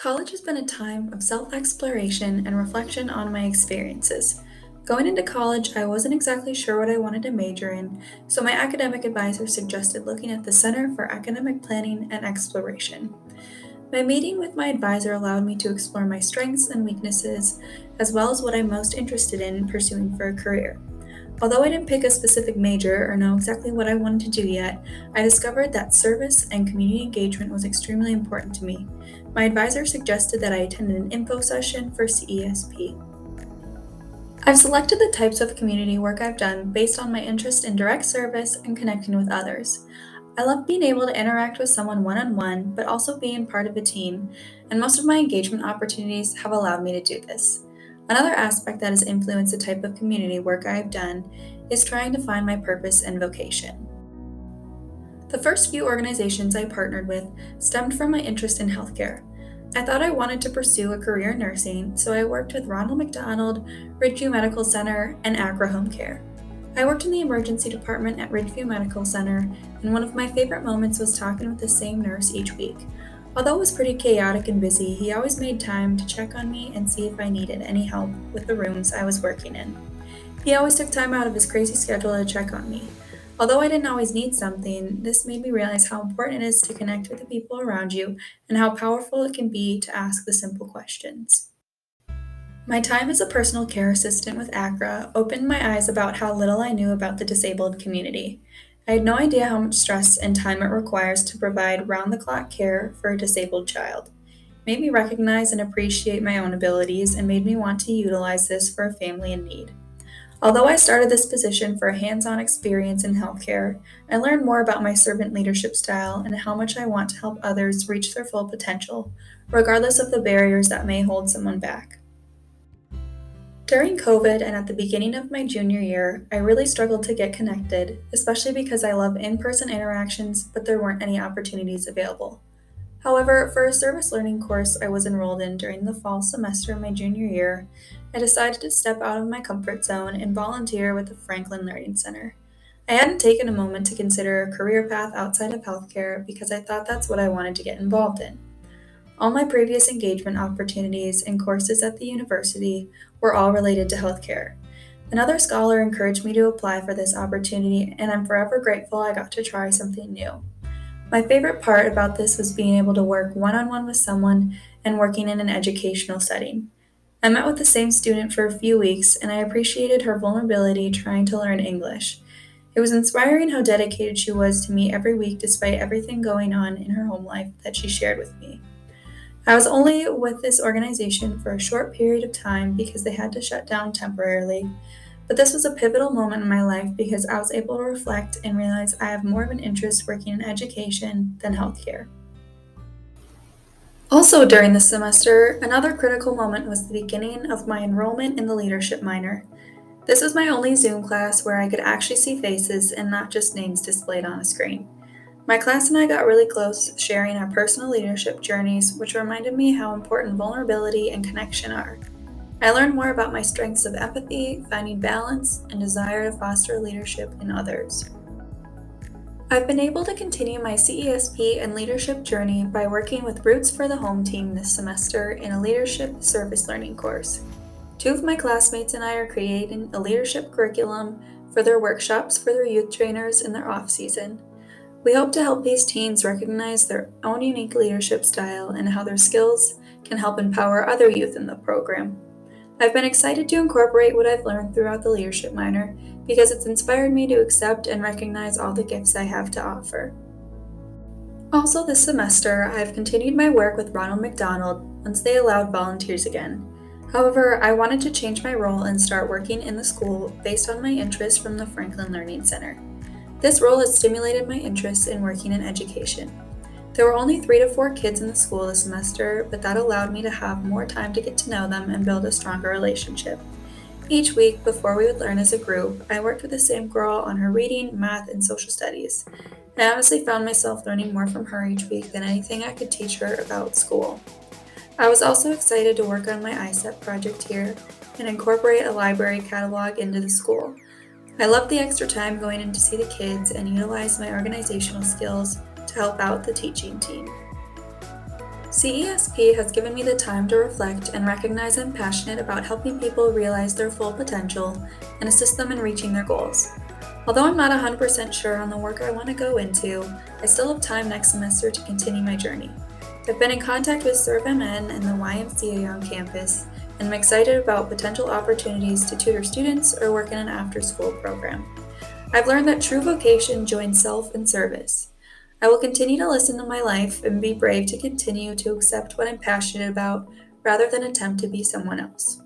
College has been a time of self exploration and reflection on my experiences. Going into college, I wasn't exactly sure what I wanted to major in, so my academic advisor suggested looking at the Center for Academic Planning and Exploration. My meeting with my advisor allowed me to explore my strengths and weaknesses, as well as what I'm most interested in pursuing for a career. Although I didn't pick a specific major or know exactly what I wanted to do yet, I discovered that service and community engagement was extremely important to me. My advisor suggested that I attend an info session for CESP. I've selected the types of community work I've done based on my interest in direct service and connecting with others. I love being able to interact with someone one on one, but also being part of a team, and most of my engagement opportunities have allowed me to do this. Another aspect that has influenced the type of community work I have done is trying to find my purpose and vocation. The first few organizations I partnered with stemmed from my interest in healthcare. I thought I wanted to pursue a career in nursing, so I worked with Ronald McDonald, Ridgeview Medical Center, and Accra Home Care. I worked in the emergency department at Ridgeview Medical Center, and one of my favorite moments was talking with the same nurse each week. Although it was pretty chaotic and busy, he always made time to check on me and see if I needed any help with the rooms I was working in. He always took time out of his crazy schedule to check on me. Although I didn't always need something, this made me realize how important it is to connect with the people around you and how powerful it can be to ask the simple questions. My time as a personal care assistant with ACRA opened my eyes about how little I knew about the disabled community. I had no idea how much stress and time it requires to provide round the clock care for a disabled child. It made me recognize and appreciate my own abilities and made me want to utilize this for a family in need. Although I started this position for a hands on experience in healthcare, I learned more about my servant leadership style and how much I want to help others reach their full potential, regardless of the barriers that may hold someone back. During COVID and at the beginning of my junior year, I really struggled to get connected, especially because I love in person interactions, but there weren't any opportunities available. However, for a service learning course I was enrolled in during the fall semester of my junior year, I decided to step out of my comfort zone and volunteer with the Franklin Learning Center. I hadn't taken a moment to consider a career path outside of healthcare because I thought that's what I wanted to get involved in. All my previous engagement opportunities and courses at the university were all related to healthcare. Another scholar encouraged me to apply for this opportunity, and I'm forever grateful I got to try something new. My favorite part about this was being able to work one on one with someone and working in an educational setting. I met with the same student for a few weeks, and I appreciated her vulnerability trying to learn English. It was inspiring how dedicated she was to me every week despite everything going on in her home life that she shared with me. I was only with this organization for a short period of time because they had to shut down temporarily, but this was a pivotal moment in my life because I was able to reflect and realize I have more of an interest working in education than healthcare. Also, during this semester, another critical moment was the beginning of my enrollment in the leadership minor. This was my only Zoom class where I could actually see faces and not just names displayed on a screen. My class and I got really close, sharing our personal leadership journeys, which reminded me how important vulnerability and connection are. I learned more about my strengths of empathy, finding balance, and desire to foster leadership in others. I've been able to continue my CESP and leadership journey by working with Roots for the Home team this semester in a leadership service learning course. Two of my classmates and I are creating a leadership curriculum for their workshops for their youth trainers in their off season. We hope to help these teens recognize their own unique leadership style and how their skills can help empower other youth in the program. I've been excited to incorporate what I've learned throughout the leadership minor because it's inspired me to accept and recognize all the gifts I have to offer. Also this semester, I have continued my work with Ronald McDonald once they allowed volunteers again. However, I wanted to change my role and start working in the school based on my interest from the Franklin Learning Center. This role has stimulated my interest in working in education. There were only 3 to 4 kids in the school this semester, but that allowed me to have more time to get to know them and build a stronger relationship. Each week, before we would learn as a group, I worked with the same girl on her reading, math, and social studies. I honestly found myself learning more from her each week than anything I could teach her about school. I was also excited to work on my ISEP project here and incorporate a library catalog into the school. I loved the extra time going in to see the kids and utilize my organizational skills to help out the teaching team. CESP has given me the time to reflect and recognize I'm passionate about helping people realize their full potential and assist them in reaching their goals. Although I'm not 100% sure on the work I want to go into, I still have time next semester to continue my journey. I've been in contact with ServMN and the YMCA on campus, and I'm excited about potential opportunities to tutor students or work in an after school program. I've learned that true vocation joins self and service. I will continue to listen to my life and be brave to continue to accept what I'm passionate about rather than attempt to be someone else.